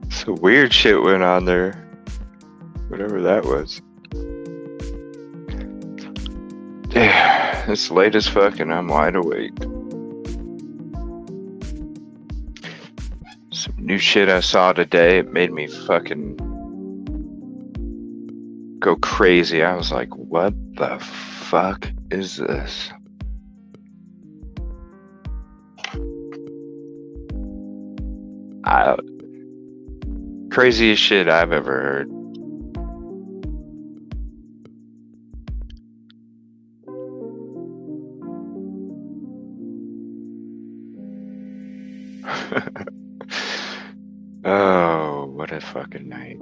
Some weird shit went on there. Whatever that was. Yeah, it's late as fuck and I'm wide awake. Some new shit I saw today, it made me fucking go crazy. I was like, what the fuck is this? Craziest shit I've ever heard. Oh, what a fucking night.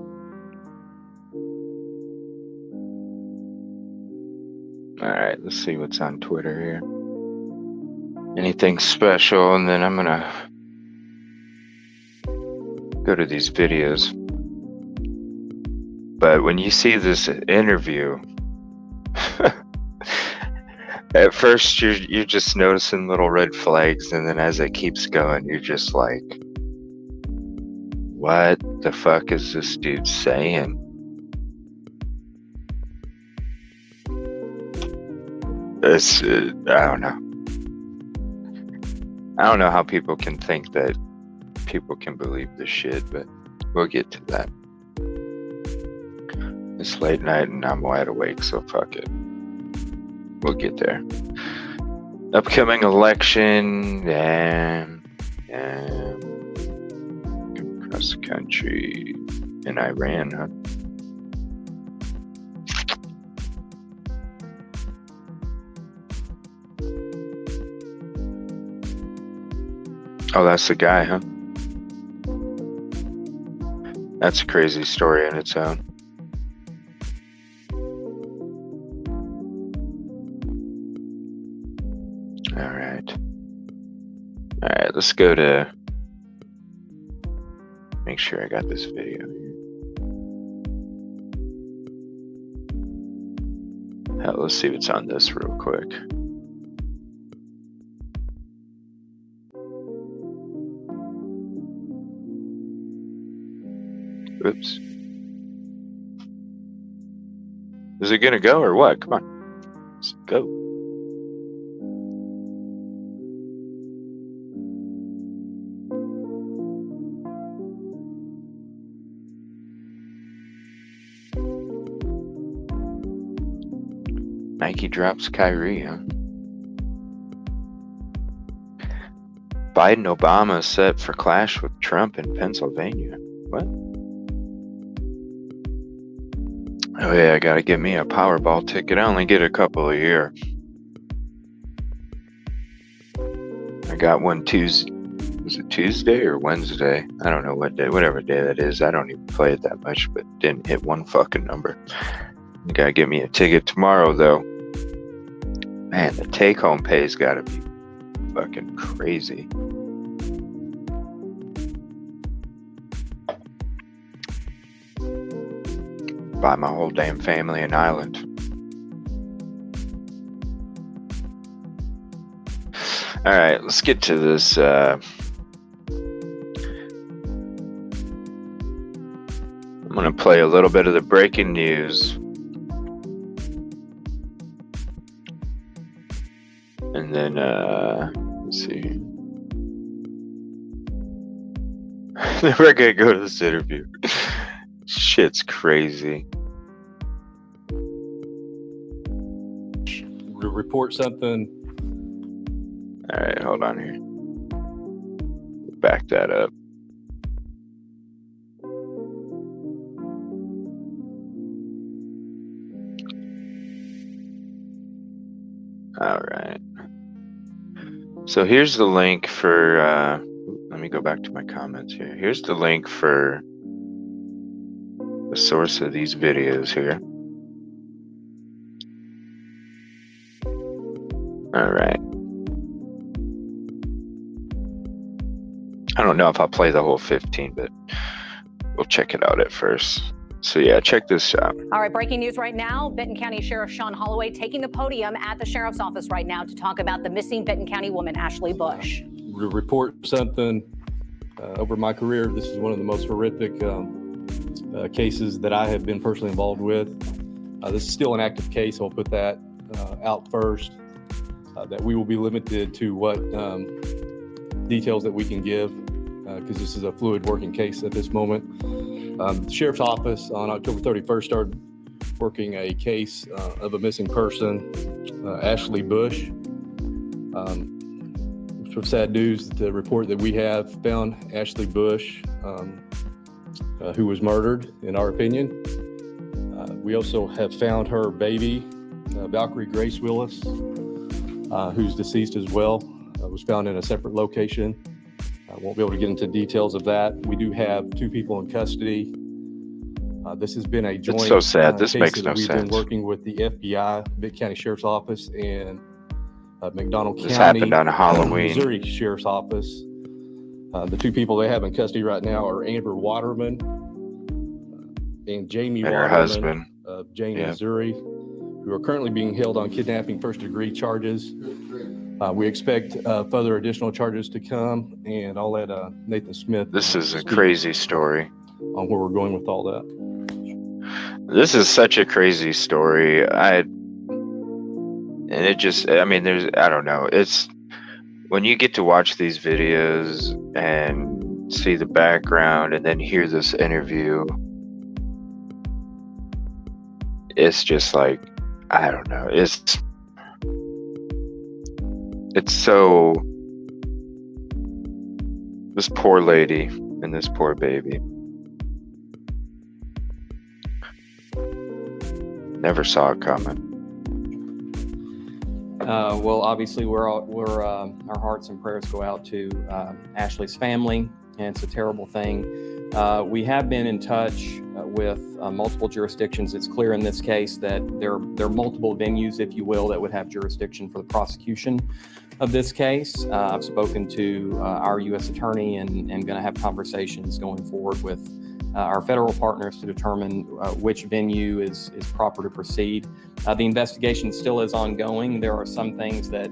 Alright, let's see what's on Twitter here. Anything special, and then I'm gonna go to these videos. But when you see this interview, at first you're just noticing little red flags, and then as it keeps going, you're just like, what the fuck is this dude saying? It's, I don't know. I don't know how people can think that people can believe this shit, but we'll get to that. It's late night and I'm wide awake, so fuck it. We'll get there. Upcoming election, across the country in Iran, huh? Oh, that's the guy, huh? That's a crazy story in its own. Alright, let's go to... Make sure I got this video here. Hell, let's see what's on this real quick. Oops. Is it gonna go or what? Come on. Let's go. Nike drops Kyrie, huh? Biden Obama set for clash with Trump in Pennsylvania. What? Oh yeah, I gotta get me a Powerball ticket. I only get a couple a year. I got one Tuesday. Was it Tuesday or Wednesday? I don't know what day, whatever day that is. I don't even play it that much, but didn't hit one fucking number. I gotta get me a ticket tomorrow though. Man, the take-home pay's gotta be fucking crazy. Buy my whole damn family an island. Alright, let's get to this. I'm gonna play a little bit of the breaking news. And then, let's see. Then we're gonna go to this interview. Shit's crazy. Report something. Alright, hold on here. Back that up. Alright. So here's the link for, let me go back to my comments here. Here's the link for the source of these videos here. Alright. I don't know if I'll play the whole 15, but we'll check it out at first. So yeah, check this out. All right, breaking news right now. Benton County Sheriff Sean Holloway taking the podium at the sheriff's office right now to talk about the missing Benton County woman, Ashley Bush. Report something. over my career, this is one of the most horrific cases that I have been personally involved with. This is still an active case. I'll put that out first, that we will be limited to what details that we can give, because this is a fluid working case at this moment. The Sheriff's Office on October 31st started working a case of a missing person, Ashley Bush. Which was sad news. The report that we have found Ashley Bush, who was murdered, in our opinion. We also have found her baby, Valkyrie Grace Willis, who's deceased as well, was found in a separate location. I won't be able to get into details of that. We do have 2 people in custody. This has been a joint It's so sad. This case makes that no we've sense. been working with the FBI, Benton County Sheriff's Office, and McDonald This County, happened on Halloween. Missouri Sheriff's Office. The 2 people they have in custody right now are Amber Waterman and Jamie And her Waterman husband. of Jane, Yeah. Missouri, who are currently being held on kidnapping first-degree charges. We expect further additional charges to come, and I'll let Nathan Smith. This is a speak crazy story. on where we're going with all that. This is such a crazy story. I don't know. It's when you get to watch these videos and see the background and then hear this interview, it's just like, I don't know. It's so, this poor lady and this poor baby. Never saw it coming. Well, obviously, our hearts and prayers go out to Ashley's family, and it's a terrible thing. We have been in touch with multiple jurisdictions. It's clear in this case that there are multiple venues, if you will, that would have jurisdiction for the prosecution of this case. I've spoken to our U.S. attorney and going to have conversations going forward with our federal partners to determine which venue is proper to proceed. The investigation still is ongoing. There are some things that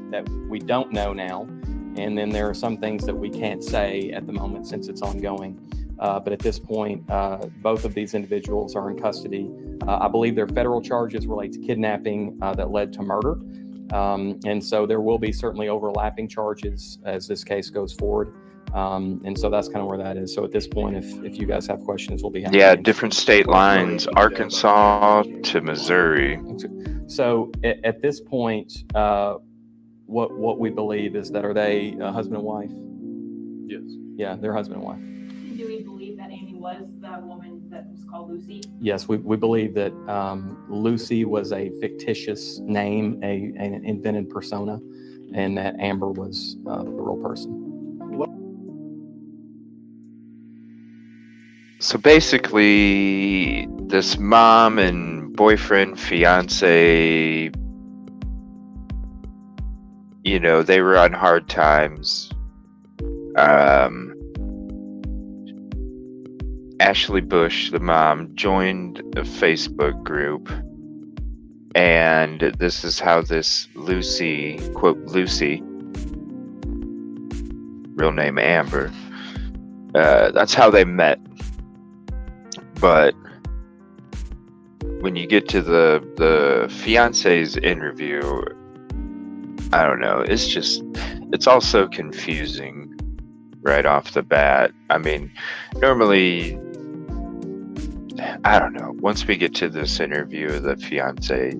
we don't know now, and then there are some things that we can't say at the moment since it's ongoing. But at this point, both of these individuals are in custody. I believe their federal charges relate to kidnapping that led to murder. And so there will be certainly overlapping charges as this case goes forward. And so that's kind of where that is. So at this point, if you guys have questions, we'll be happy. Yeah, different state lines, Arkansas to Missouri. So at this point, what we believe is that, are they husband and wife? Yes. Yeah, they're husband and wife. Do we believe that Amy was the woman that was called Lucy? Yes, we believe that Lucy was a fictitious name, an invented persona, and that Amber was the real person. So basically, this mom and boyfriend, fiance, they were on hard times. Ashley Bush, the mom, joined a Facebook group, and this is how this Lucy, quote Lucy, real name Amber, that's how they met. But when you get to the fiance's interview, I don't know, it's all so confusing right off the bat. I mean, normally, I don't know, once we get to this interview of the fiance,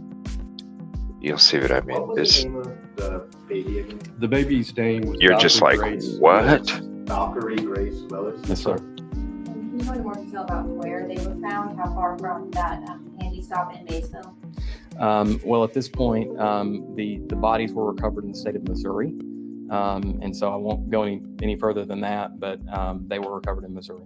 you'll see what I mean. What was the name of the baby again? The baby's name was You're just like, Valkyrie Grace what? Willis. Valkyrie Grace Willis? Yes, sir. Can you go into more detail about where they were found? How far from that handy stop in Maysville? Well, at this point, the bodies were recovered in the state of Missouri. And so I won't go any further than that, but they were recovered in Missouri.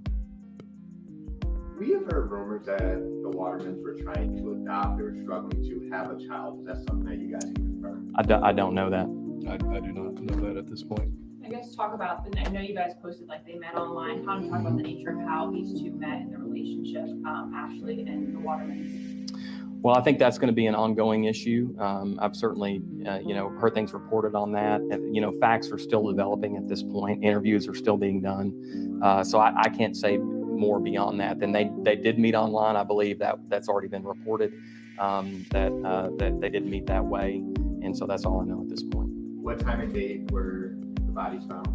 We have heard rumors that the Watermans were trying to adopt or struggling to have a child. Is that something that you guys can confirm? I don't know that. I do not know that at this point. I guess talk about, I know you guys posted like they met online. How do you talk about the nature of how these two met in the relationship, Ashley and the Watermans? Well, I think that's going to be an ongoing issue. I've certainly, heard things reported on that. And, facts are still developing at this point. Interviews are still being done. So I can't say more beyond that. Then they did meet online. I believe that's already been reported, that they did meet that way. And so that's all I know at this point. What time and date were the bodies found?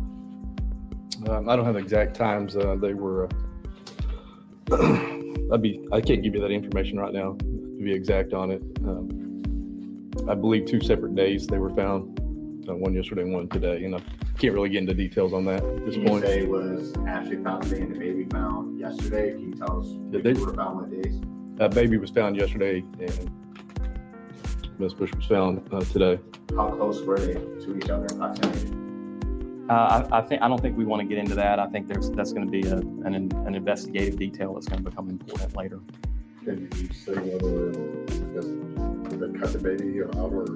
I don't have exact times. They were. I can't give you that information right now to be exact on it. I believe 2 separate days they were found. One yesterday and one today. And I can't really get into details on that at this point. You say was Ashley found today and the baby found yesterday? Can you tell us which were found what days? Baby was found yesterday and Miss Bush was found today. How close were they to each other in proximity? I don't think we want to get into that. I think that's going to be an investigative detail that's going to become important later. Can you say whether they cut the baby out or?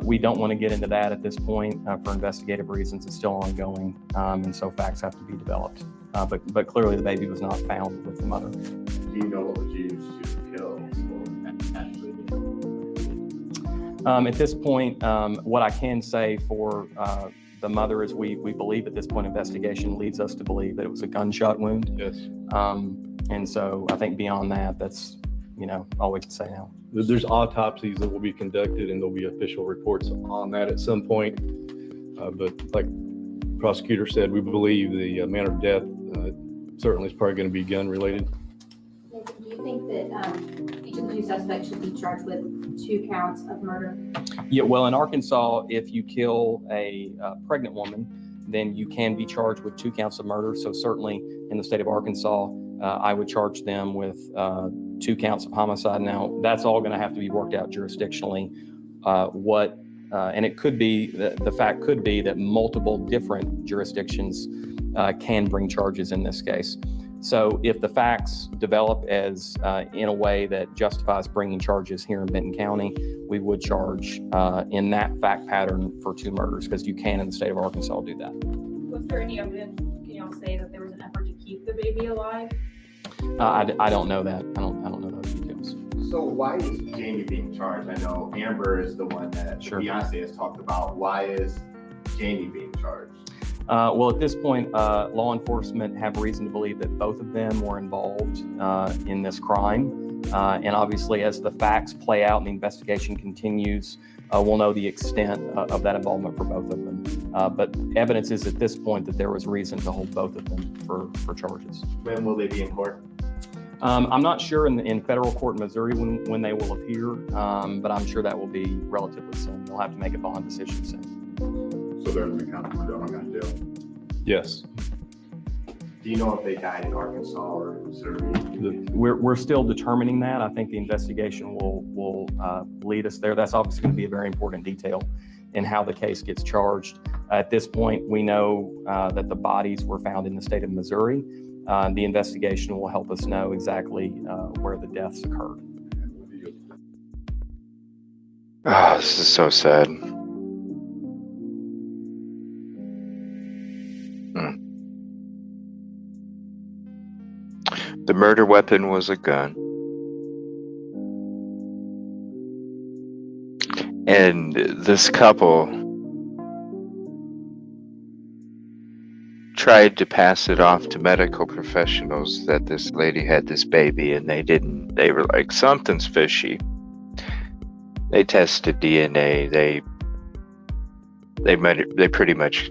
We don't want to get into that at this point for investigative reasons. It's still ongoing, and so facts have to be developed. But clearly the baby was not found with the mother. Do you know what was used to kill Ashley? At this point, what I can say for the mother is we believe at this point investigation leads us to believe that it was a gunshot wound. Yes. And so I think beyond that, that's all we can say now. There's autopsies that will be conducted and there'll be official reports on that at some point. But like the prosecutor said, we believe the manner of death certainly is probably going to be gun related. Do you think that each of the 2 suspects should be charged with 2 counts of murder? Yeah, well, in Arkansas, if you kill a pregnant woman, then you can be charged with 2 counts of murder. So certainly in the state of Arkansas, I would charge them with 2 counts of homicide. Now, that's all going to have to be worked out jurisdictionally. And it could be, the fact could be that multiple different jurisdictions can bring charges in this case. So if the facts develop as in a way that justifies bringing charges here in Benton County, we would charge in that fact pattern for 2 murders, because you can in the state of Arkansas do that. Was there any evidence, can y'all say that there was an effort to keep the baby alive? I don't know that. I don't know those details. So why is Jamie being charged? I know Amber is the one that Sure. Beyonce has talked about. Why is Jamie being charged? Well, at this point, law enforcement have reason to believe that both of them were involved in this crime. And obviously, as the facts play out and the investigation continues, we'll know the extent of that involvement for both of them. But evidence is at this point that there was reason to hold both of them for charges. When will they be in court? I'm not sure in federal court in Missouri when they will appear, but I'm sure that will be relatively soon. They'll have to make a bond decision soon. So they're in the county, they're not jail. Yes. Do you know if they died in Arkansas or Missouri? We're still determining that. I think the investigation will lead us there. That's obviously going to be a very important detail in how the case gets charged. At this point, we know that the bodies were found in the state of Missouri. The investigation will help us know exactly where the deaths occurred. Oh, this is so sad. The murder weapon was a gun. And this couple tried to pass it off to medical professionals that this lady had this baby, and they didn't. They were like, something's fishy. They tested DNA. They pretty much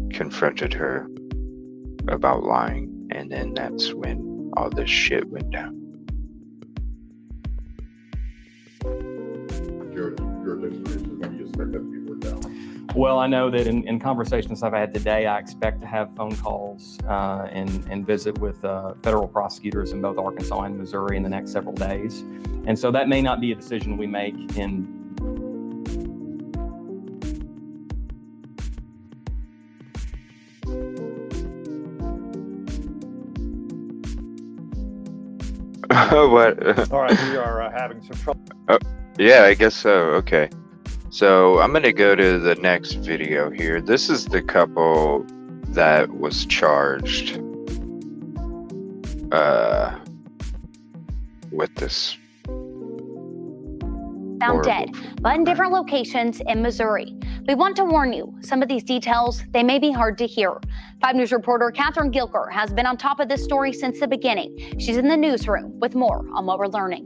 confronted her about lying, and then that's when all this shit went down. Jurisdiction, when you expect that to be worked out? Well, I know that in conversations I've had today, I expect to have phone calls and visit with federal prosecutors in both Arkansas and Missouri in the next several days. And so that may not be a decision we make in What? All right, we are having some trouble. Yeah, I guess so. Okay. So I'm going to go to the next video here. This is the couple that was charged with this Found Horrible. dead, but in different locations in Missouri. We want to warn you, some of these details, they may be hard to hear. 5 News reporter Catherine Gilker has been on top of this story since the beginning. She's in the newsroom with more on what we're learning.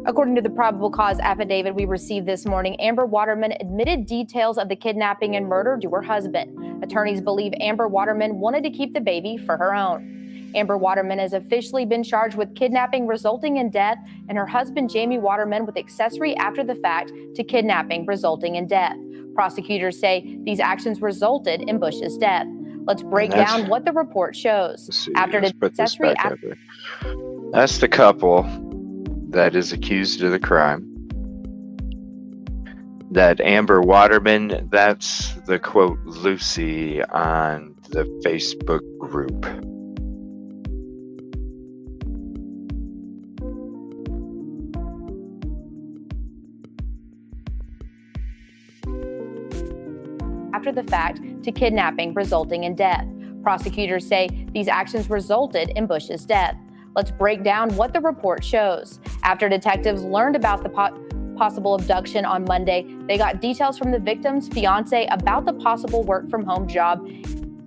According to the probable cause affidavit we received this morning, Amber Waterman admitted details of the kidnapping and murder to her husband. Attorneys believe Amber Waterman wanted to keep the baby for her own. Amber Waterman has officially been charged with kidnapping resulting in death, and her husband Jamie Waterman with accessory after the fact to kidnapping resulting in death. Prosecutors say these actions resulted in Bush's death. Let's break down what the report shows. After the accessory, that's the couple that is accused of the crime. That Amber Waterman, that's the quote Lucy on the Facebook group. After the fact to kidnapping resulting in death. Prosecutors say these actions resulted in Bush's death. Let's break down what the report shows. After detectives learned about the possible abduction on Monday, they got details from the victim's fiance about the possible work from home job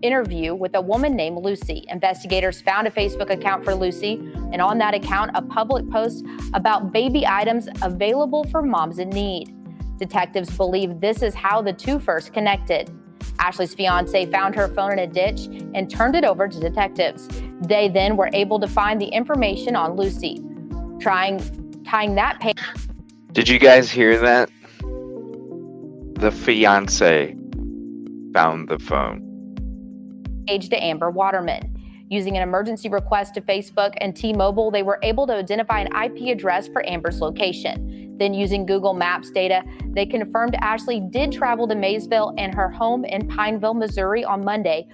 interview with a woman named Lucy. Investigators found a Facebook account for Lucy, and on that account, a public post about baby items available for moms in need. Detectives believe this is how the two first connected. Ashley's fiance found her phone in a ditch and turned it over to detectives. They then were able to find the information on Lucy, tying that page. Did you guys hear that? The fiance found the phone. Page to Amber Waterman. Using an emergency request to Facebook and T-Mobile, they were able to identify an IP address for Amber's location. Then using Google Maps data, they confirmed Ashley did travel to Maysville and her home in Pineville, Missouri on Monday.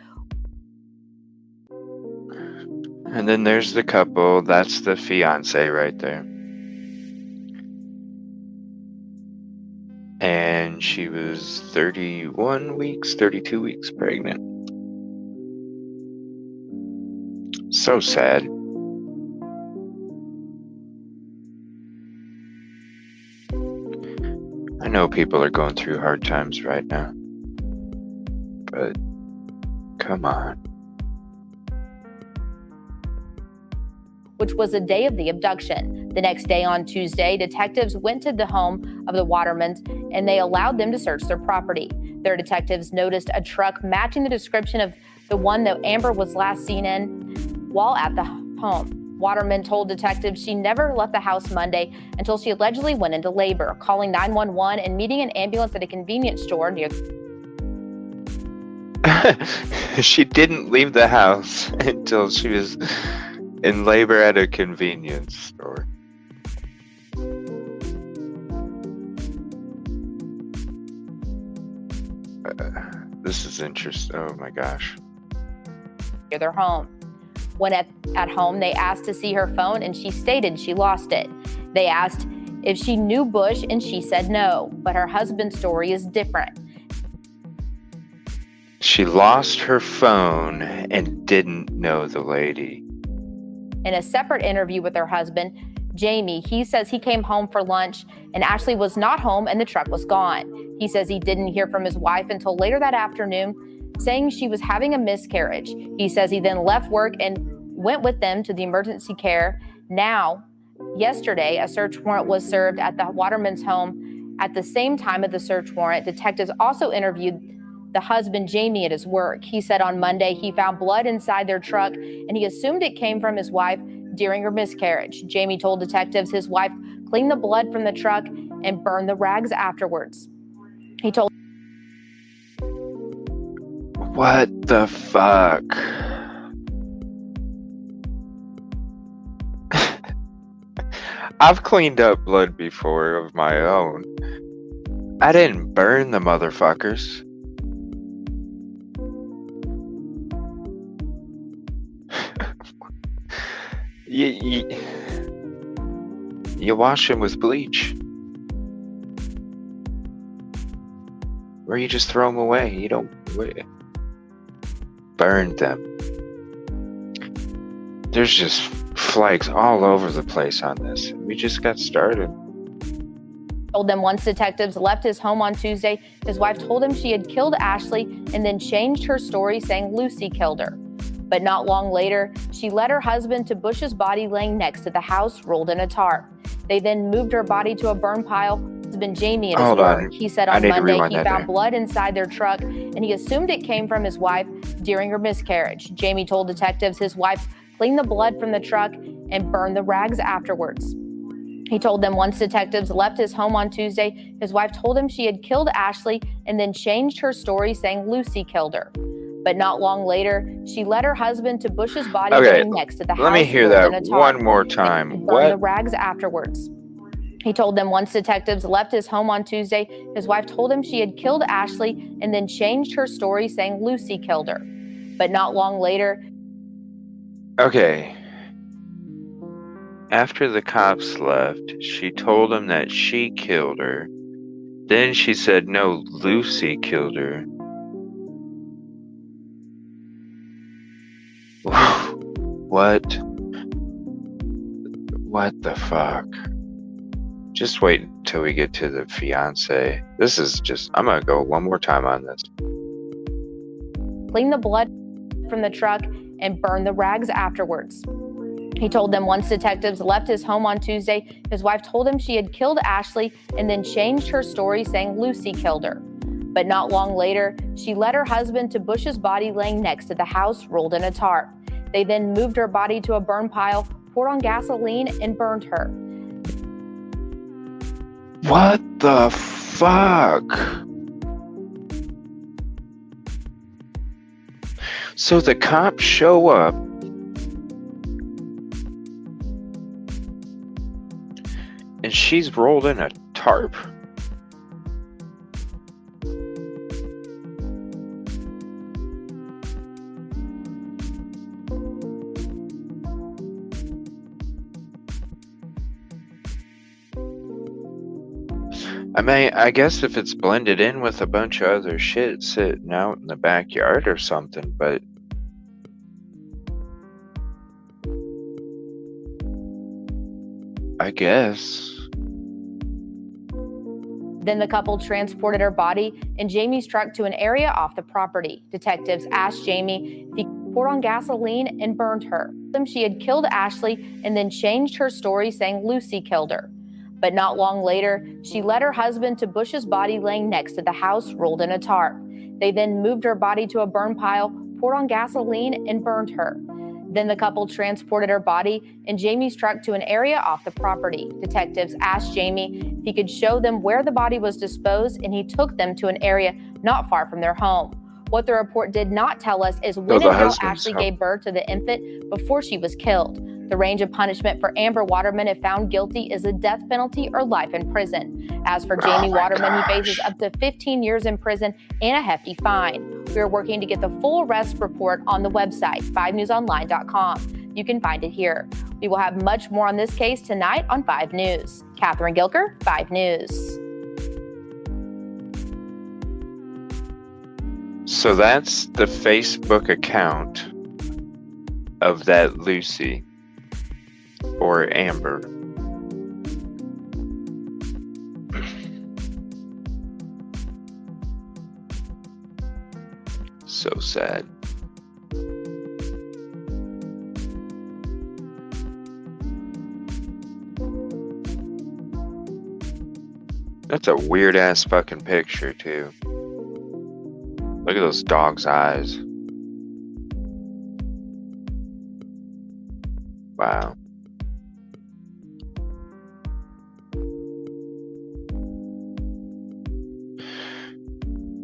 And then there's the couple, that's the fiance right there. And she was 32 weeks pregnant. So sad. I know people are going through hard times right now, but come on. Which was the day of the abduction. The next day on Tuesday, detectives went to the home of the Watermans and they allowed them to search their property. Their detectives noticed a truck matching the description of the one that Amber was last seen in while at the home. Waterman told detectives she never left the house Monday until she allegedly went into labor, calling 911 and meeting an ambulance at a convenience store near. She didn't leave the house until she was in labor at a convenience store. This is interesting. Oh my gosh. Near their home. When at home, they asked to see her phone and she stated she lost it. They asked if she knew Bush and she said no, but her husband's story is different. She lost her phone and didn't know the lady. In a separate interview with her husband, Jamie, he says he came home for lunch and Ashley was not home and the truck was gone. He says he didn't hear from his wife until later that afternoon, saying she was having a miscarriage. He says he then left work and went with them to the emergency care. Now, yesterday, a search warrant was served at the Waterman's home. At the same time of the search warrant, detectives also interviewed the husband, Jamie, at his work. He said on Monday he found blood inside their truck and he assumed it came from his wife during her miscarriage. Jamie told detectives his wife cleaned the blood from the truck and burned the rags afterwards. He told. What the fuck? I've cleaned up blood before of my own. I didn't burn the motherfuckers. You wash them with bleach. Or you just throw them away. You don't burn them. There's just flags all over the place on this. We just got started. Told them once detectives left his home on Tuesday, his wife told him she had killed Ashley and then changed her story saying Lucy killed her. But not long later, she led her husband to Bush's body laying next to the house rolled in a tarp. They then moved her body to a burn pile. Husband Jamie at his work. He said on Monday he found blood inside their truck and he assumed it came from his wife during her miscarriage. Jamie told detectives his wife cleaned the blood from the truck and burned the rags afterwards. He told them once detectives left his home on Tuesday, his wife told him she had killed Ashley and then changed her story saying Lucy killed her. But not long later, she led her husband to Bush's body laying next to the house. Let me hear that one more time. And burned the rags afterwards. He told them once detectives left his home on Tuesday, his wife told him she had killed Ashley and then changed her story saying Lucy killed her. But not long later. Okay. After the cops left, she told him that she killed her. Then she said, no, Lucy killed her. What? What the fuck? Just wait until we get to the fiance. This is just, I'm gonna go one more time on this. Clean the blood from the truck and burn the rags afterwards. He told them once detectives left his home on Tuesday, his wife told him she had killed Ashley and then changed her story saying Lucy killed her. But not long later, she led her husband to Bush's body laying next to the house rolled in a tarp. They then moved her body to a burn pile, poured on gasoline, and burned her. What the fuck? So the cops show up and she's rolled in a tarp? I mean, I guess if it's blended in with a bunch of other shit sitting out in the backyard or something, but I guess. Then the couple transported her body in Jamie's truck to an area off the property. Detectives asked Jamie if he poured on gasoline and burned her. She had killed Ashley and then changed her story saying Lucy killed her. But not long later, she led her husband to Bush's body laying next to the house rolled in a tarp. They then moved her body to a burn pile, poured on gasoline, and burned her. Then the couple transported her body in Jamie's truck to an area off the property. Detectives asked Jamie if he could show them where the body was disposed, and he took them to an area not far from their home. What the report did not tell us is when and how Ashley gave birth to the infant before she was killed. The range of punishment for Amber Waterman, if found guilty, is a death penalty or life in prison. As for Jamie Waterman, he faces up to 15 years in prison and a hefty fine. We are working to get the full arrest report on the website, 5newsonline.com. You can find it here. We will have much more on this case tonight on 5 News. Catherine Gilker, 5 News. So that's the Facebook account of that Lucy. Or Amber. So sad. That's a weird ass fucking picture too. Look at those dog's eyes. Wow.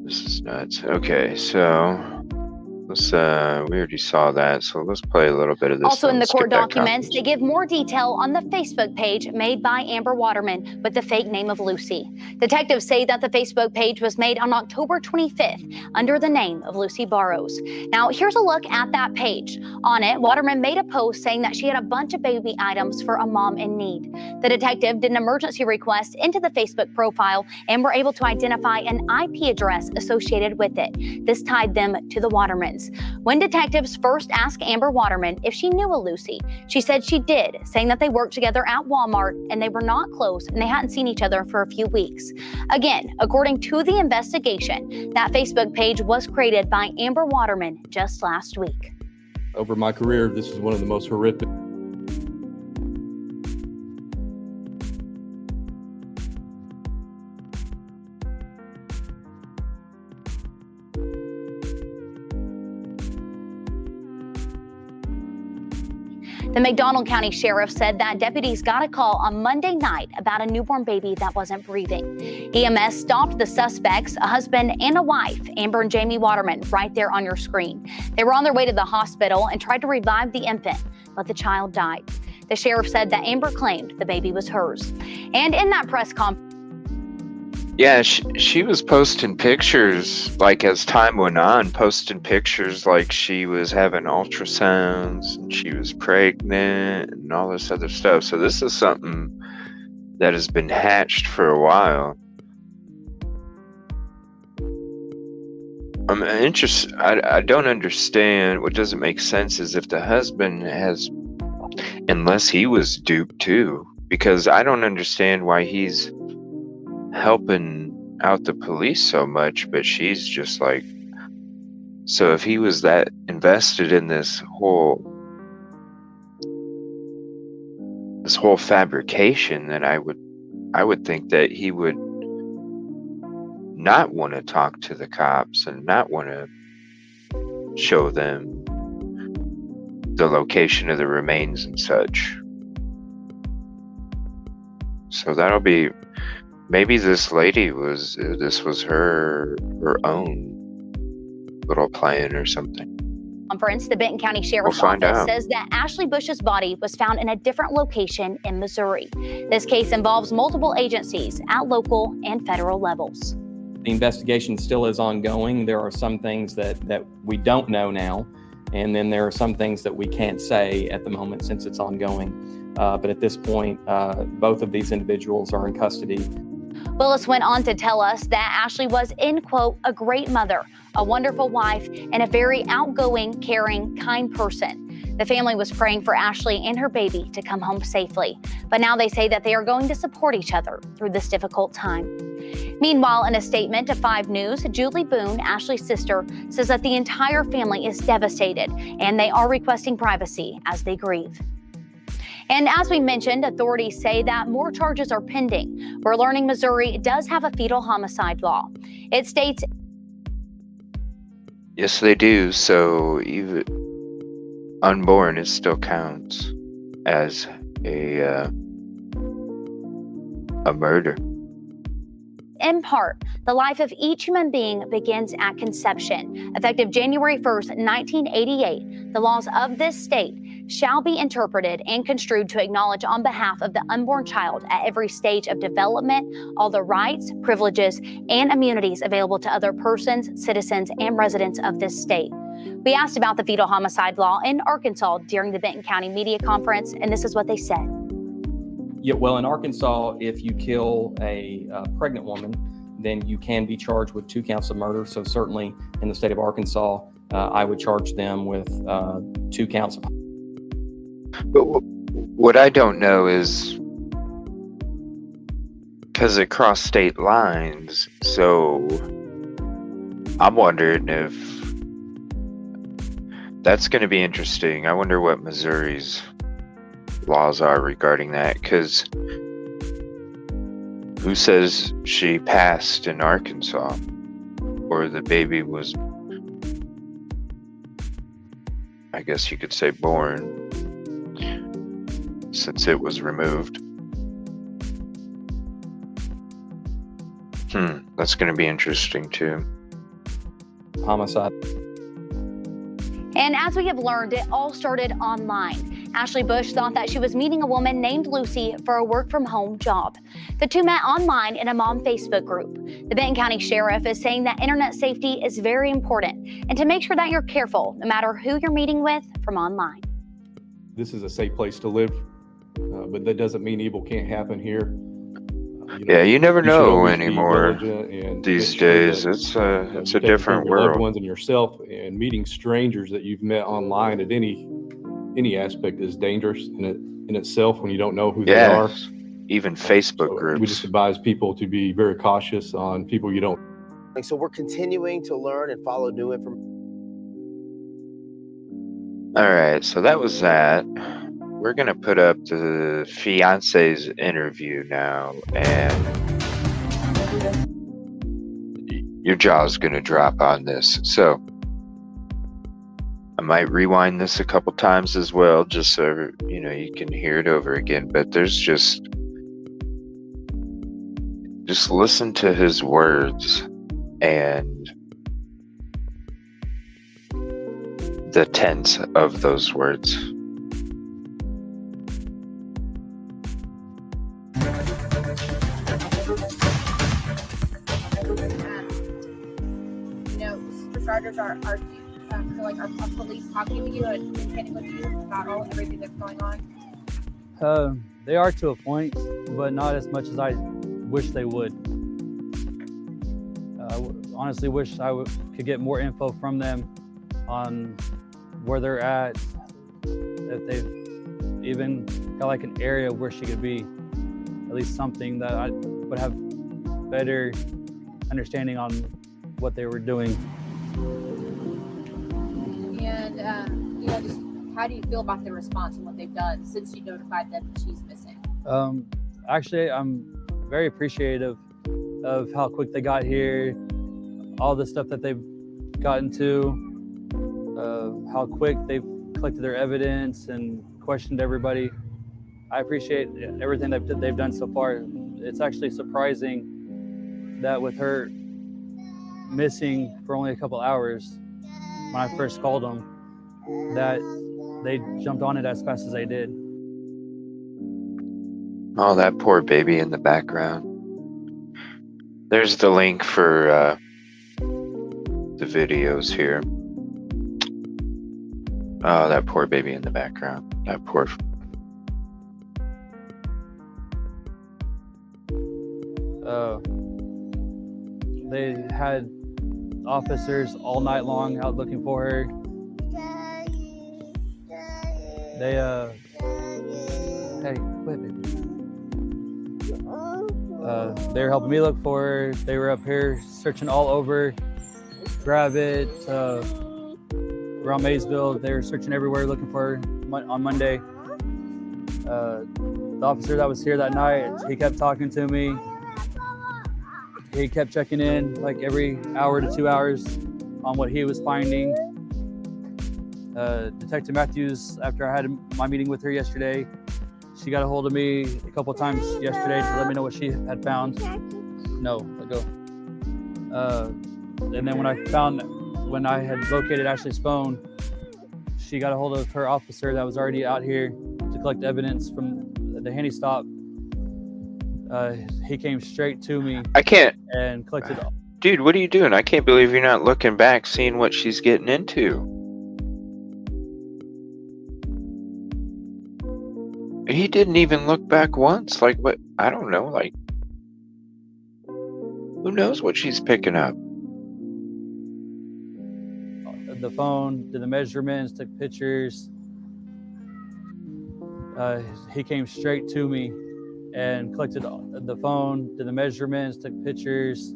This is nuts. Okay, so let's we already saw that, so let's play a little bit of this. Also in the court documents, they give more detail on the Facebook page made by Amber Waterman with the fake name of Lucy. Detectives say that the Facebook page was made on October 25th under the name of Lucy Barrows. Now, here's a look at that page. On it, Waterman made a post saying that she had a bunch of baby items for a mom in need. The detective did an emergency request into the Facebook profile and were able to identify an IP address associated with it. This tied them to the Watermans. When detectives first asked Amber Waterman if she knew a Lucy, she said she did, saying that they worked together at Walmart and they were not close and they hadn't seen each other for a few weeks. Again, according to the investigation, that Facebook page was created by Amber Waterman just last week. Over my career, this is one of the most horrific. The McDonald County Sheriff said that deputies got a call on Monday night about a newborn baby that wasn't breathing. EMS stopped the suspects, a husband and a wife, Amber and Jamie Waterman, right there on your screen. They were on their way to the hospital and tried to revive the infant, but the child died. The sheriff said that Amber claimed the baby was hers. And in that press conference, Yeah, she was posting pictures, like as time went on, posting pictures like she was having ultrasounds and she was pregnant and all this other stuff. So this is something that has been hatched for a while. I'm interested. I don't understand. What doesn't make sense is if the husband has, unless he was duped too, because I don't understand why he's helping out the police so much, but she's just like, so if he was that invested in this whole fabrication, then I would think that he would not want to talk to the cops and not want to show them the location of the remains and such. So that'll be, maybe this lady was her own little plan or something. conference, the Benton County Sheriff's Office says that Ashley Bush's body was found in a different location in Missouri. This case involves multiple agencies at local and federal levels. The investigation still is ongoing. There are some things that we don't know now, and then there are some things that we can't say at the moment since it's ongoing. But at this point, both of these individuals are in custody. Willis went on to tell us that Ashley was, in quote, a great mother, a wonderful wife, and a very outgoing, caring, kind person. The family was praying for Ashley and her baby to come home safely, but now they say that they are going to support each other through this difficult time. Meanwhile, in a statement to 5 News, Julie Boone, Ashley's sister, says that the entire family is devastated and they are requesting privacy as they grieve. And as we mentioned, authorities say that more charges are pending. We're learning Missouri does have a fetal homicide law. It states, yes, they do. So even unborn, it still counts as a murder. in part, the life of each human being begins at conception. Effective January 1st, 1988, the laws of this state shall be interpreted and construed to acknowledge on behalf of the unborn child at every stage of development all the rights, privileges, and immunities available to other persons, citizens, and residents of this state. We asked about the fetal homicide law in Arkansas during the Benton County Media Conference, and this is what they said. Yeah, well, in Arkansas, if you kill a pregnant woman, then you can be charged with 2 counts of murder. So certainly in the state of Arkansas, I would charge them with 2 counts of. But what I don't know is, because it crossed state lines, so I'm wondering if that's going to be interesting. I wonder what Missouri's laws are regarding that, because who says she passed in Arkansas, or the baby was, I guess you could say, born, since it was removed. That's going to be interesting too. Homicide. And as we have learned, it all started online. Ashley Bush thought that she was meeting a woman named Lucy for a work-from-home job. The two met online in a mom Facebook group. The Benton County Sheriff is saying that internet safety is very important and to make sure that you're careful no matter who you're meeting with from online. This is a safe place to live, but that doesn't mean evil can't happen here. Yeah, you never should know always be anymore vigilant and these make sure days. that, It's you a take care different of your loved world. ones and yourself, and meeting strangers that you've met online at any aspect is dangerous in itself when you don't know who they are. Yeah, even Facebook So groups. we just advise people to be very cautious on people you don't. So we're continuing to learn and follow new information. All right, so that was that. We're gonna put up the fiance's interview now, and your jaw's gonna drop on this. So I might rewind this a couple times as well, just so you can hear it over again. But there's just listen to his words and the tense of those words. For starters, are police talking to you and communicating with you about everything that's going on? They are to a point, but not as much as I wish they would. I honestly wish I could get more info from them on where they're at, if they've even got like an area where she could be, at least something that I would have better understanding on what they were doing. And just how do you feel about the response and what they've done since you notified them that she's missing? Actually, I'm very appreciative of how quick they got here, all the stuff that they've gotten to, how quick they've collected their evidence and questioned everybody. I appreciate everything they've done so far. It's actually surprising that with her missing for only a couple hours, when I first called them, that they jumped on it as fast as they did. Oh, that poor baby in the background. There's the link for the videos here. Oh, that poor baby in the background. That poor. They had officers all night long out looking for her. They hey, quit, baby. They were helping me look for her. They were up here searching all over Gravit, around Maysville. They were searching everywhere looking for her on Monday. The officer that was here that night, he kept talking to me. He kept checking in like every hour to 2 hours on what he was finding. Detective Matthews, after I had my meeting with her yesterday, she got a hold of me a couple of times yesterday to let me know what she had found. No, let go. And then when I had located Ashley's phone, she got a hold of her officer that was already out here to collect evidence from the handy stop. He came straight to me. I can't. And collected. Dude, what are you doing? I can't believe you're not looking back, seeing what she's getting into. He didn't even look back once. Like, what? I don't know. Like, who knows what she's picking up? The phone, did the measurements, took pictures. He came straight to me and collected the phone, did the measurements, took pictures.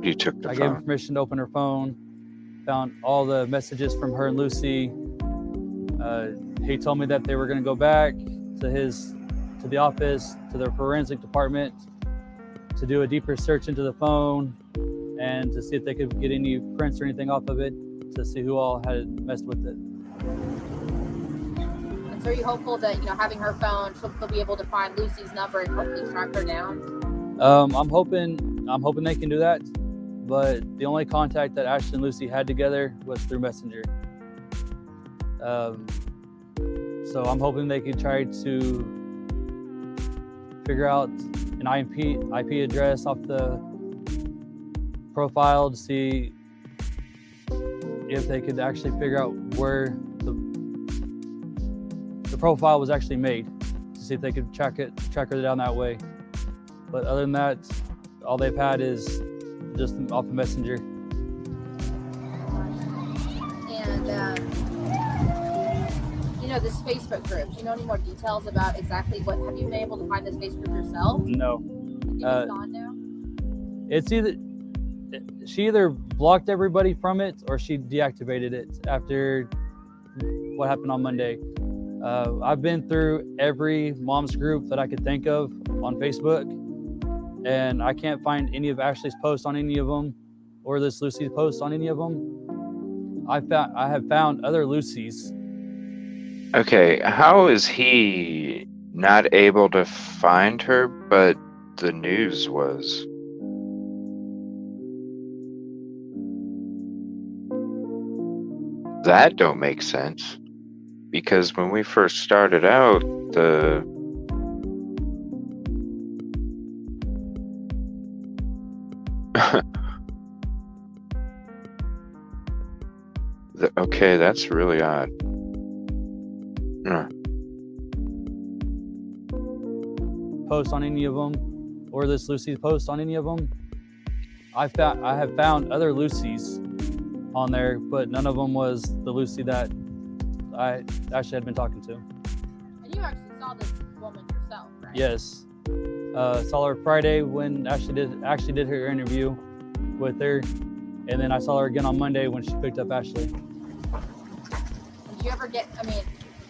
You took the phone. I gave him permission to open her phone, found all the messages from her and Lucy. He told me that they were going to go back to the office, to their forensic department, to do a deeper search into the phone and to see if they could get any prints or anything off of it, to see who all had messed with it. So are you hopeful that, having her phone, they'll be able to find Lucy's number and hopefully track her down? I'm hoping they can do that, but the only contact that Ashley and Lucy had together was through Messenger. So I'm hoping they can try to figure out an IP address off the profile to see if they could actually figure out where the profile was actually made, to see if they could track her down that way. But other than that, all they've had is just off the messenger. And this Facebook group. Do you know any more details about exactly what? Have you been able to find this Facebook group yourself? No. It's gone now. It's she either blocked everybody from it or she deactivated it after what happened on Monday. I've been through every mom's group that I could think of on Facebook, and I can't find any of Ashley's posts on any of them, or this Lucy's posts on any of them. I have found other Lucy's. Okay, how is he not able to find her, but the news was? That don't make sense. Because when we first started out, okay, that's really odd. Post on any of them, or this Lucy's post on any of them. I have found other Lucy's on there, but none of them was the Lucy that I actually had been talking to. And you actually saw this woman yourself, right? Yes. Saw her Friday when Ashley did her interview with her, and then I saw her again on Monday when she picked up Ashley. Did you ever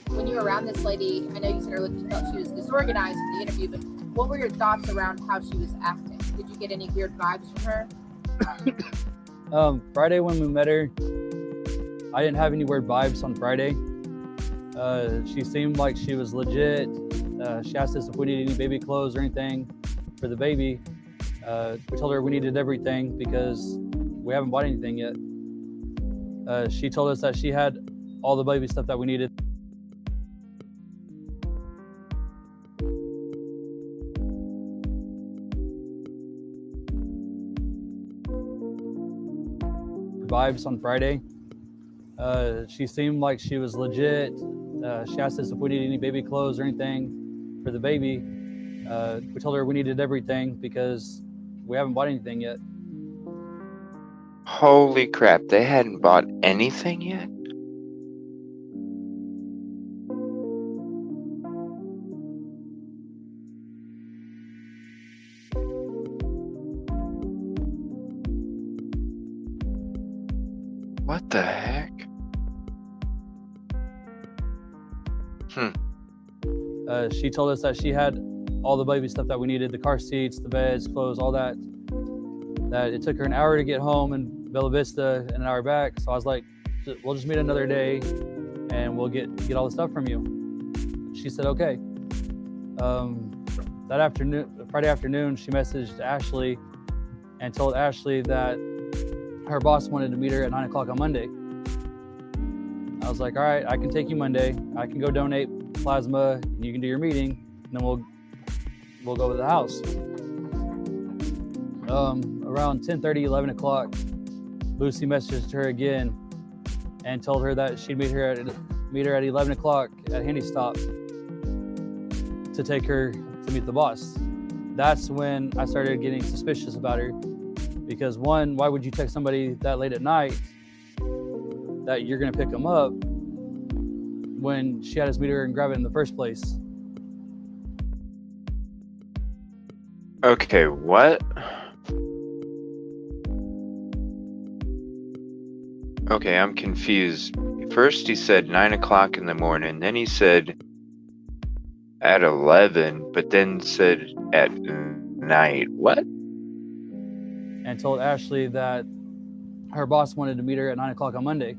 when you were around this lady, I know you said you felt she was disorganized in the interview, but what were your thoughts around how she was acting? Did you get any weird vibes from her? Friday when we met her, I didn't have any weird vibes on Friday. She seemed like she was legit. She asked us if we needed any baby clothes or anything for the baby. We told her we needed everything because we haven't bought anything yet. She told us that she had all the baby stuff that we needed. Vibes on Friday. She seemed like she was legit. She asked us if we needed any baby clothes or anything for the baby. We told her we needed everything because we haven't bought anything yet. Holy crap, they hadn't bought anything yet? What the heck? She told us that she had all the baby stuff that we needed, the car seats, the beds, clothes, all that. That it took her an hour to get home in Bella Vista and an hour back. So I was like, we'll just meet another day and we'll get all the stuff from you. She said, okay. That afternoon, Friday afternoon, she messaged Ashley and told Ashley that her boss wanted to meet her at 9 o'clock on Monday. I was like, all right, I can take you Monday. I can go donate plasma and you can do your meeting, and then we'll go to the house. Around 10:30, 11 o'clock, Lucy messaged her again and told her that she'd meet her at 11 o'clock at Handy Stop to take her to meet the boss. That's when I started getting suspicious about her, because one, why would you text somebody that late at night that you're gonna pick them up when she had us meet her and grab it in the first place? Okay, what? Okay, I'm confused. First he said 9 o'clock in the morning, then he said at 11, but then said at night. What? And told Ashley that her boss wanted to meet her at 9 o'clock on Monday.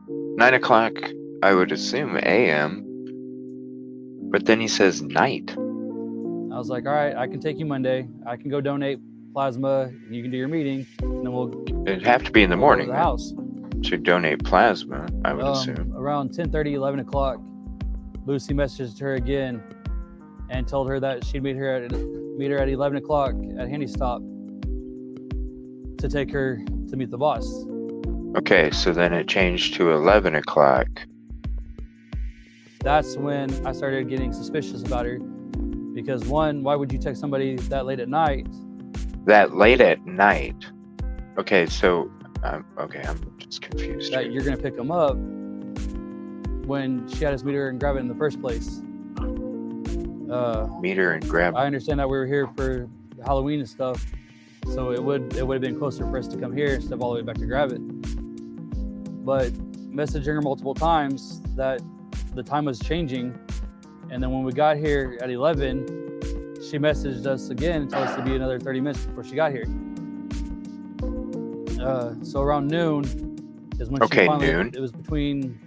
9 o'clock, I would assume AM, but then he says night. I was like, all right, I can take you Monday. I can go donate plasma and you can do your meeting, and then It'd have to be in the morning. Go to the house. To donate plasma, I would assume. Around 10:30, 11 o'clock, Lucy messaged her again and told her that she'd meet her at 11 o'clock at Handy Stop to take her to meet the boss. Okay, so then it changed to 11 o'clock. that's when I started getting suspicious about her. Because one, why would you text somebody that late at night? That late at night? Okay, so, okay, I'm just confused. That you're going to pick them up when she had us meet her and grab it in the first place. Meet her and grab I understand that we were here for Halloween and stuff, so it would have been closer for us to come here instead of all the way back to grab it. But messaging her multiple times that the time was changing, and then when we got here at 11, she messaged us again and told us to be another 30 minutes before she got here. So around noon is when she finally, noon. It was between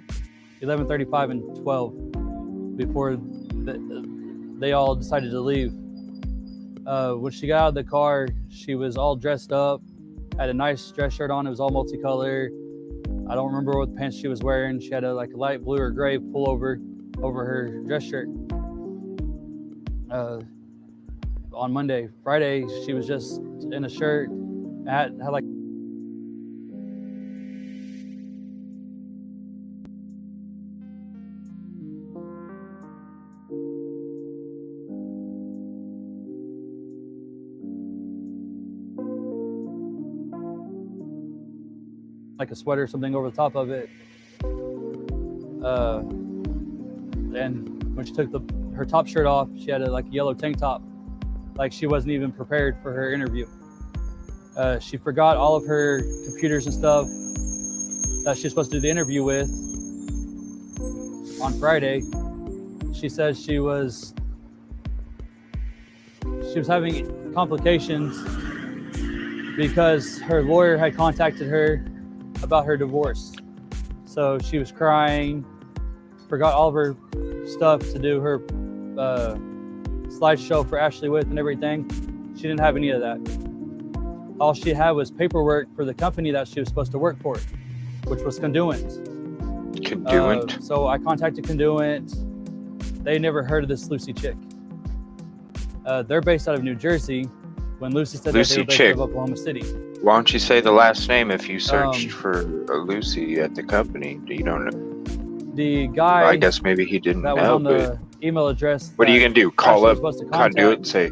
11:35 and 12 before they all decided to leave. When she got out of the car, she was all dressed up, had a nice dress shirt on. It was all multicolor. I don't remember what pants she was wearing. She had a light blue or gray pullover over her dress shirt. On Monday, Friday, she was just in a shirt, had like a sweater or something over the top of it. And when she took her top shirt off, she had a yellow tank top, like she wasn't even prepared for her interview. She forgot all of her computers and stuff that she was supposed to do the interview with on Friday. She says she was having complications because her lawyer had contacted her about her divorce. So she was crying, forgot all of her stuff to do her slideshow for Ashley with and everything. She didn't have any of that. All she had was paperwork for the company that she was supposed to work for, which was Conduent. So I contacted Conduent. They never heard of this Lucy chick. They're based out of New Jersey. When Lucy said that they were based out of Oklahoma City. Why don't you say the last name if you searched for Lucy at the company? You don't know. The guy. I guess maybe he didn't that know. Was on the email address. What are you gonna do? Call up Conduit and say,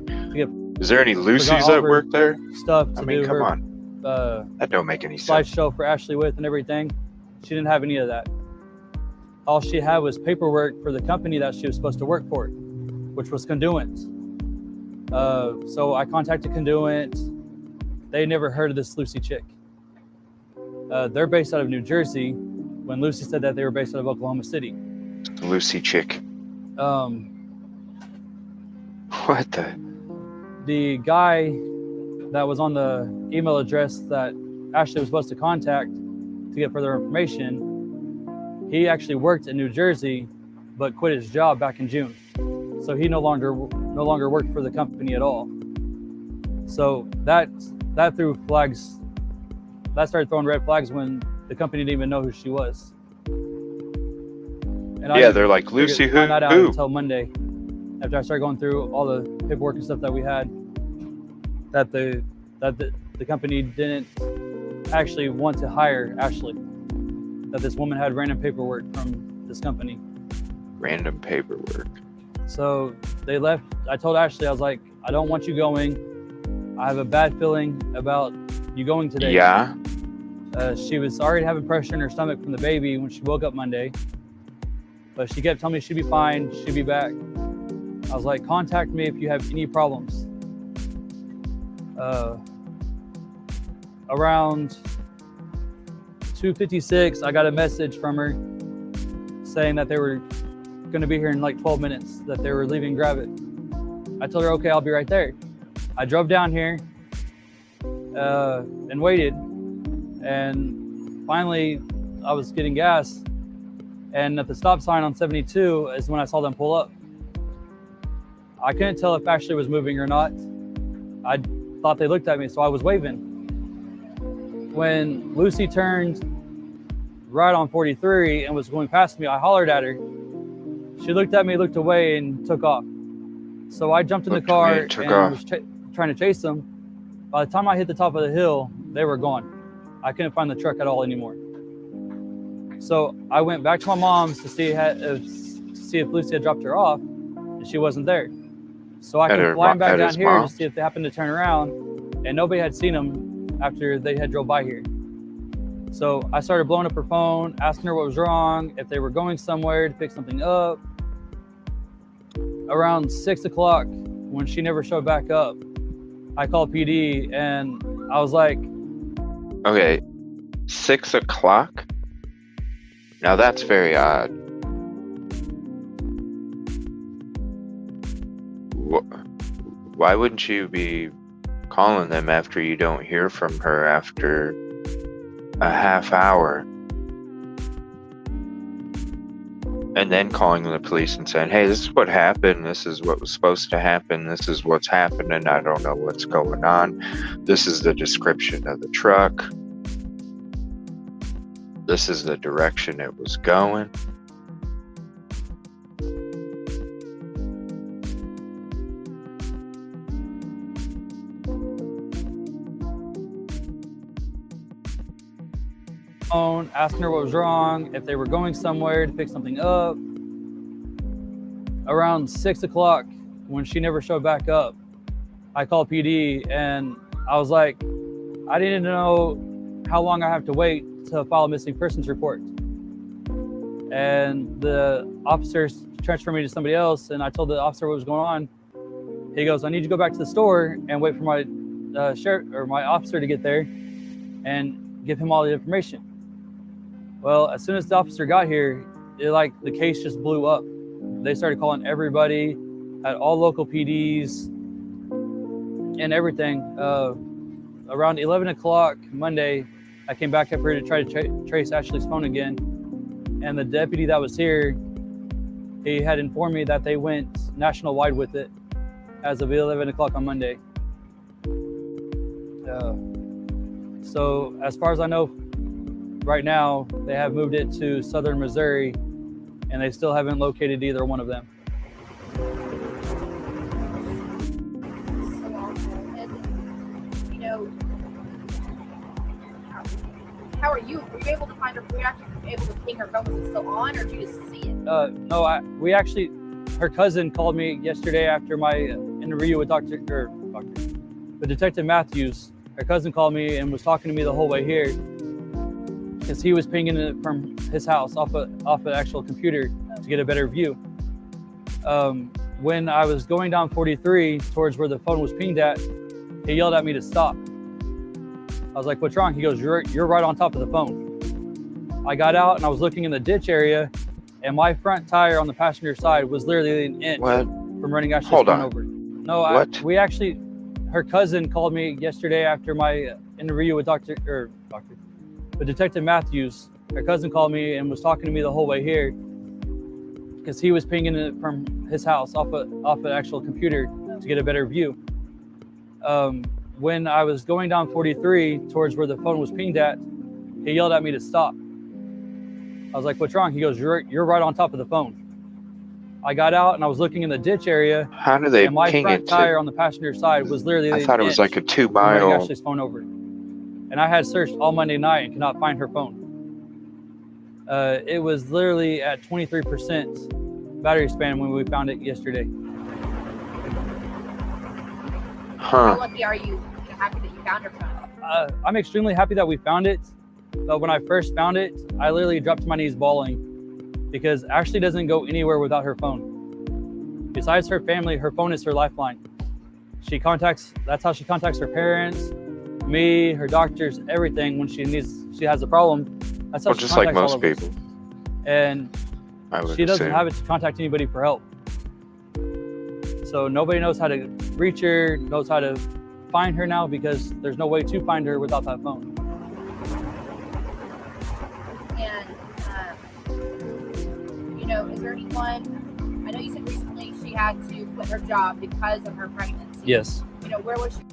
"Is there any Lucys that work there?" Stuff to do come her, on. That don't make any sense. Slideshow for Ashley with and everything. She didn't have any of that. All she had was paperwork for the company that she was supposed to work for, which was Conduent. So I contacted Conduent. They never heard of this Lucy chick. They're based out of New Jersey. When Lucy said that they were based out of Oklahoma City. Lucy chick. What the? The guy that was on the email address that Ashley was supposed to contact to get further information, he actually worked in New Jersey, but quit his job back in June. So he no longer worked for the company at all. So that threw flags. That started throwing red flags when the company didn't even know who she was. And they're like, Lucy who? Found that out until Monday, after I started going through all the paperwork and stuff that we had. That the company didn't actually want to hire Ashley. That this woman had random paperwork from this company. Random paperwork. So they left. I told Ashley, I was like, I don't want you going. I have a bad feeling about you going today. Yeah. She was already having pressure in her stomach from the baby when she woke up Monday. But she kept telling me she'd be fine, she'd be back. I was like, contact me if you have any problems. Around 2:56, I got a message from her saying that they were going to be here in like 12 minutes, that they were leaving Gravit. I told her, okay, I'll be right there. I drove down here and waited. And finally, I was getting gas. And at the stop sign on 72 is when I saw them pull up. I couldn't tell if Ashley was moving or not. I thought they looked at me, so I was waving. When Lucy turned right on 43 and was going past me, I hollered at her. She looked at me, looked away, and took off. So I jumped in the car and was trying to chase them. By the time I hit the top of the hill, they were gone. I couldn't find the truck at all anymore. So I went back to my mom's to see see if Lucy had dropped her off, and she wasn't there. So I At can her fly mo- them back at down his here to mom's? see if they happened to turn around, and nobody had seen them after they had drove by here. So I started blowing up her phone, asking her what was wrong, if they were going somewhere to pick something up. Around 6 o'clock, when she never showed back up, I called PD and I was like, Okay, 6 o'clock? Now that's very odd. Why wouldn't you be calling them after you don't hear from her after a half hour? And then calling the police and saying, hey, this is what happened. This is what was supposed to happen. This is what's happening. I don't know what's going on. This is the description of the truck. This is the direction it was going. phone, asking her what was wrong, if they were going somewhere to pick something up. Around 6 o'clock, when she never showed back up, I called PD and I was like, I didn't know how long I have to wait to file a missing persons report. And the officers transferred me to somebody else, and I told the officer what was going on. He goes, I need you to go back to the store and wait for my sheriff or my officer to get there and give him all the information. Well, as soon as the officer got here, the case just blew up. They started calling everybody at all local PDs and everything. Around 11 o'clock Monday, I came back up here to try to trace Ashley's phone again. And the deputy that was here, he had informed me that they went national-wide with it as of 11 o'clock on Monday. So as far as I know, right now, they have moved it to southern Missouri, and they still haven't located either one of them. So awful. And, you know, how are you? Were you able to find her? Were you actually able to ping her phone? Was it still on, or did you just see it? No, her cousin called me yesterday after my interview with with Detective Matthews. Her cousin called me and was talking to me the whole way here because he was pinging it from his house off an actual computer to get a better view. When I was going down 43 towards where the phone was pinged at, he yelled at me to stop. I was like, what's wrong? He goes, you're right on top of the phone. I got out and I was looking in the ditch area, and my front tire on the passenger side was literally an inch from running Ashley's phone over. No, her cousin called me yesterday after my interview with with Detective Matthews. Her cousin called me and was talking to me the whole way here because he was pinging it from his house off an actual computer to get a better view. When I was going down 43 towards where the phone was pinged at, he yelled at me to stop. I was like, what's wrong? He goes, you're right on top of the phone. I got out and I was looking in the ditch area. How do they and my ping front it tire on the passenger side was literally I thought it was like a 2 running mile. Ashley's phone over. And I had searched all Monday night and could not find her phone. It was literally at 23% battery span when we found it yesterday. How lucky are you? Happy that you found her phone? I'm extremely happy that we found it. But when I first found it, I literally dropped to my knees bawling because Ashley doesn't go anywhere without her phone. Besides her family, her phone is her lifeline. That's how she contacts her parents, me, her doctors, everything when she has a problem. That's how she just contacts like most all of us. people. And she doesn't assume. have it to contact anybody for help. So nobody knows how to reach her, knows how to find her now because there's no way to find her without that phone. And, you know, is there anyone, I know you said recently she had to quit her job because of her pregnancy. Yes. You know, where was she?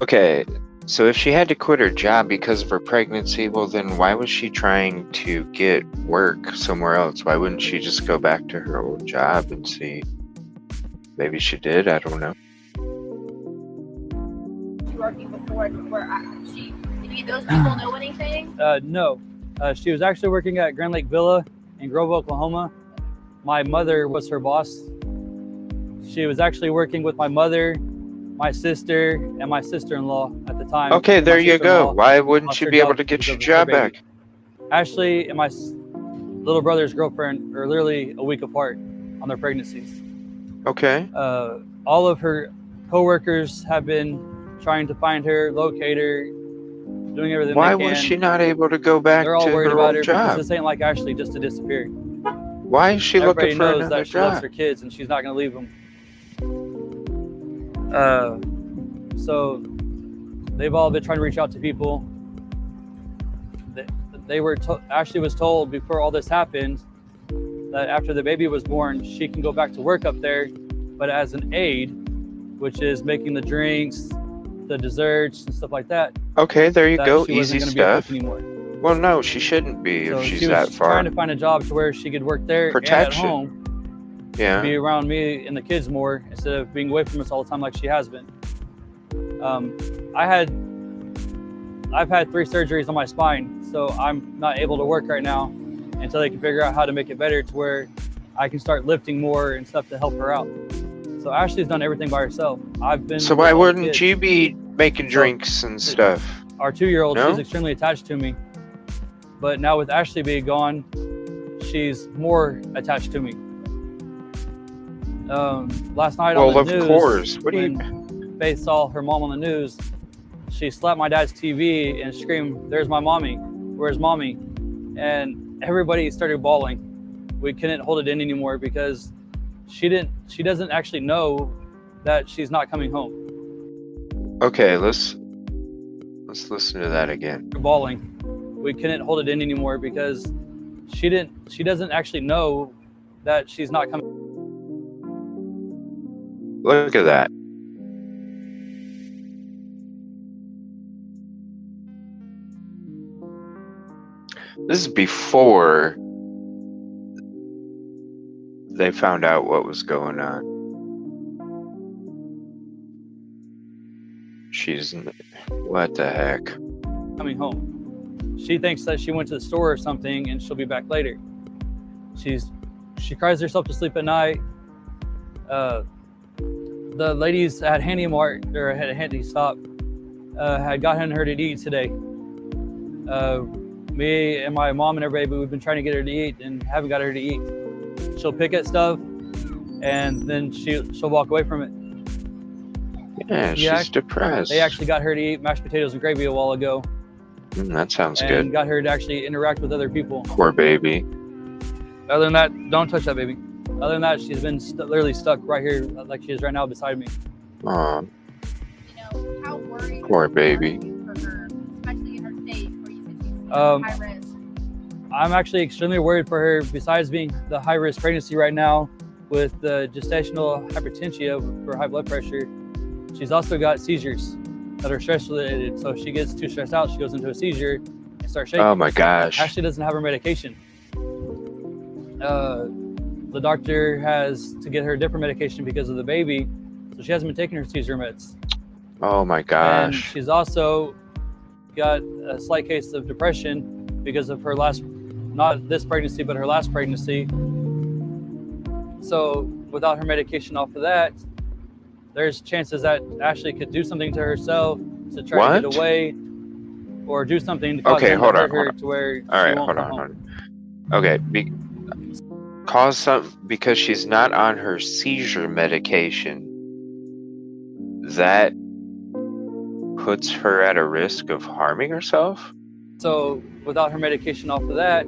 Okay, so if she had to quit her job because of her pregnancy, well then why was she trying to get work somewhere else? Why wouldn't she just go back to her old job and see? Maybe she did, I don't know. She working before did those people know anything? No. She was actually working at Grand Lake Villa in Grove, Oklahoma. my mother was her boss. She was actually working with my mother, my sister, and my sister-in-law at the time. Okay, And there my you go. sister-in-law Why wouldn't lost you her be able job to get because your of her job baby. back? Ashley and my little brother's girlfriend are literally a week apart on their pregnancies. Okay. All of her co-workers have been trying to find her, locate her, doing everything Why they can. was she not able to go back They're all to worried her about old her because job? this ain't like Ashley just to disappear. Why is she Everybody looking for knows another that she loves job? her kids and she's not going to leave them. So they've all been trying to reach out to people. Ashley was told before all this happened that after the baby was born, she can go back to work up there, but as an aide, which is making the drinks, the desserts, and stuff like that. Okay, there you that go. she wasn't Easy gonna be a cook stuff. anymore. Well, no, she shouldn't be So if she's she was that far. trying to find a job to where she could work there and at Protection. home, Yeah. be around me and the kids more instead of being away from us all the time like she has been. I've had 3 surgeries on my spine, so I'm not able to work right now until they can figure out how to make it better to where I can start lifting more and stuff to help her out. So Ashley's done everything by herself. I've been. So with why all the wouldn't kids. you be making So, drinks and stuff? Our 2-year-old, No? she's extremely attached to me. But now with Ashley being gone, she's more attached to me. Last night on Well, the of news, course. What do you? when Faith saw her mom on the news, she slapped my dad's TV and screamed, "There's my mommy, where's mommy?" And everybody started bawling. We couldn't hold it in anymore because she doesn't actually know that she's not coming home. Okay, let's listen to that again. Bawling. We couldn't hold it in anymore because she doesn't actually know that she's not coming. Look at that. This is before they found out what was going on. What the heck? Coming home. She thinks that she went to the store or something and she'll be back later. She cries herself to sleep at night. The ladies at Handy Mart or at Handy Stop had gotten her to eat today. Me and my mom and everybody, we've been trying to get her to eat and haven't got her to eat. She'll pick at stuff and then she'll walk away from it. Yeah, she's depressed. They actually got her to eat mashed potatoes and gravy a while ago. That sounds and good. Got her to actually interact with other people. Poor baby. Other than that, don't touch that baby. Other than that, she's been literally stuck right here like she is right now beside me. Aw. You know, how worried Poor baby. for her, especially in her stage where you said she's high risk? I'm actually extremely worried for her. Besides being the high-risk pregnancy right now with the gestational hypertension for high blood pressure, she's also got seizures that are stress-related. So if she gets too stressed out, she goes into a seizure and starts shaking. Oh my gosh. Ashley doesn't have her medication. The doctor has to get her a different medication because of the baby, so she hasn't been taking her seizure meds. Oh my And gosh. she's also got a slight case of depression because of her not this pregnancy, but her last pregnancy. So without her medication off of that, there's chances that Ashley could do something to herself to try to get away, or do something to cause them to hurt her to where All right, she won't hold come on. home. Okay, cause something because she's not on her seizure medication. That puts her at a risk of harming herself? So without her medication off of that,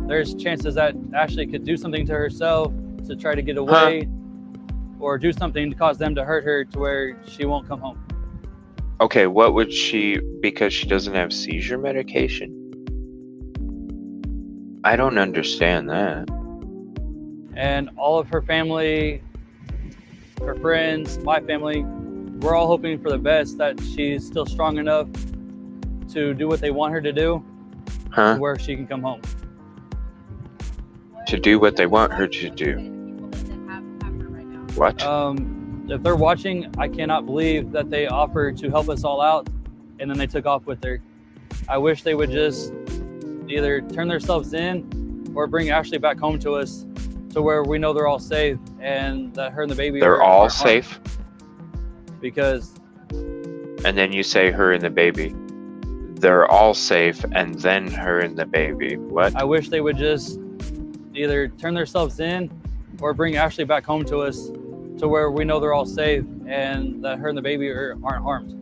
there's chances that Ashley could do something to herself to try to get away, or do something to cause them to hurt her to where she won't come home. Okay, what would she, because she doesn't have seizure medication? I don't understand that. And all of her family, her friends, my family, we're all hoping for the best, that she's still strong enough to do what they want her to do, to where she can come home. To do what they want her to do. What? If they're watching, I cannot believe that they offered to help us all out and then they took off with her. I wish they would just either turn themselves in or bring Ashley back home to us to to where we know they're all safe and that her and the baby They're all aren't harmed. safe? Because And then you say her and the baby. They're all safe, and then her and the baby. What? I wish they would just either turn themselves in or bring Ashley back home to us to where we know they're all safe and that her and the baby aren't harmed.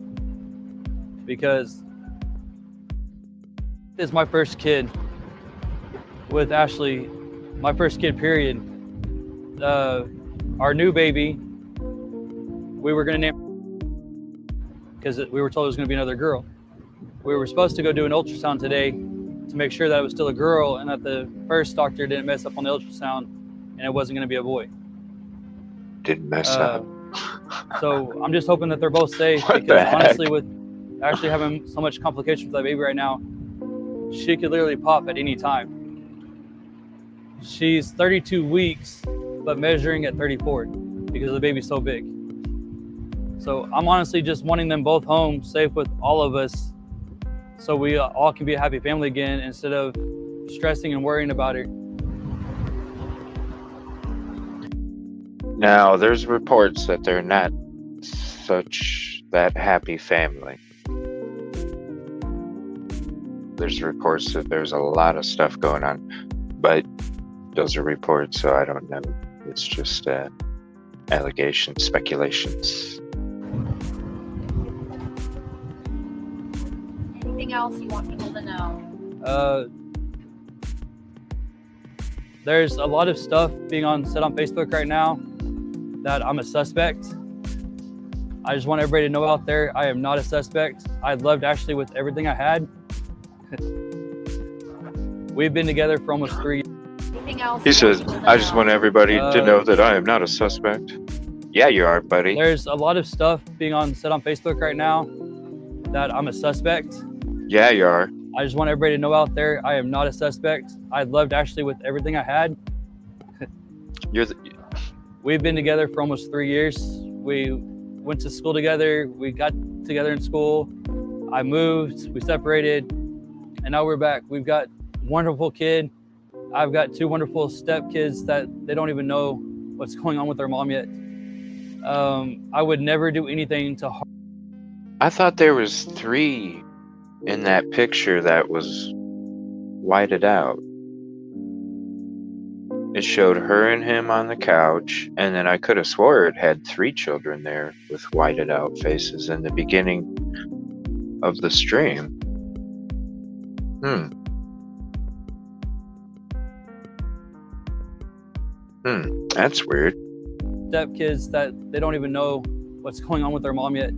Because it's my first kid with Ashley, my first kid, period. Our new baby, we were gonna name because we were told it was gonna be another girl. We were supposed to go do an ultrasound today to make sure that it was still a girl and that the first doctor didn't mess up on the ultrasound and it wasn't gonna be a boy. Didn't mess up. So I'm just hoping that they're both safe What the because heck? honestly, with Ashley having so much complications with that baby right now, she could literally pop at any time. She's 32 weeks, but measuring at 34 because the baby's so big. So I'm honestly just wanting them both home safe with all of us so we all can be a happy family again instead of stressing and worrying about her. Now, there's reports that they're not such that happy family. There's reports that there's a lot of stuff going on, but those are reports, so I don't know. It's just allegations, speculations. Anything else you want people to know? There's a lot of stuff being said on Facebook right now that I'm a suspect. I just want everybody to know out there, I am not a suspect. I loved Ashley with everything I had. We've been together for almost 3 years. Anything else? He says, I just want everybody to know that I am not a suspect. Yeah, you are, buddy. There's a lot of stuff being said on Facebook right now that I'm a suspect. Yeah, you are. I just want everybody to know out there, I am not a suspect. I loved Ashley with everything I had. We've been together for almost 3 years. We went to school together. We got together in school. I moved, we separated, and now we're back. We've got a wonderful kid. I've got 2 wonderful stepkids that they don't even know what's going on with their mom yet. I would never do anything to harm. I thought there was 3 in that picture that was whited out. It showed her and him on the couch, and then I could have swore it had 3 children there with whited out faces in the beginning of the stream. That's weird. Stepkids that they don't even know what's going on with their mom yet.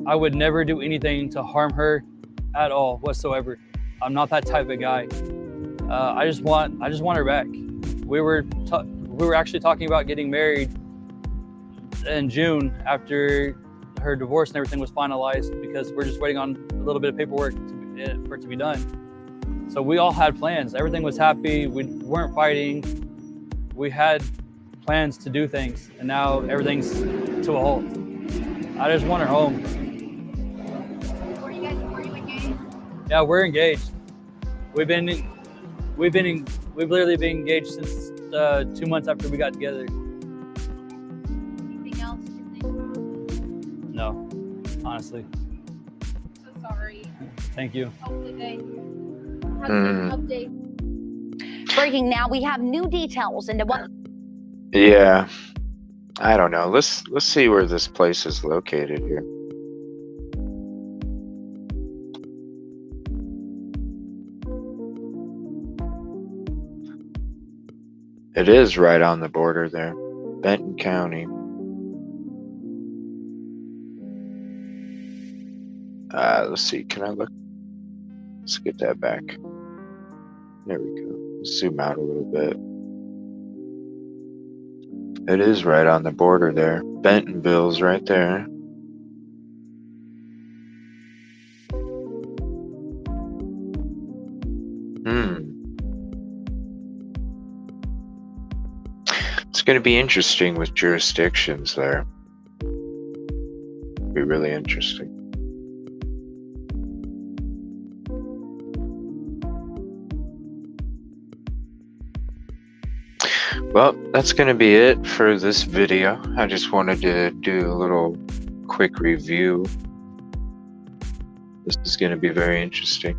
I would never do anything to harm her at all whatsoever. I'm not that type of guy. I just want her back. We were actually talking about getting married in June after her divorce and everything was finalized because we're just waiting on a little bit of paperwork for it to be done. So we all had plans. Everything was happy. We weren't fighting. We had plans to do things, and now everything's to a halt. I just want her home. Were you engaged? Yeah, we're engaged. We've literally been engaged since 2 months after we got together. Anything else you think? No, honestly. So sorry. Thank you. Hopefully they have some updates. Breaking now, we have new details into what. Yeah. I don't know. Let's see where this place is located here. It is right on the border there. Benton County. Let's see. Can I look? Let's get that back. There we go. Let's zoom out a little bit. It is right on the border there. Bentonville's right there. It's going to be interesting with jurisdictions there. Be really interesting. Well, that's going to be it for this video. I just wanted to do a little quick review. This is going to be very interesting.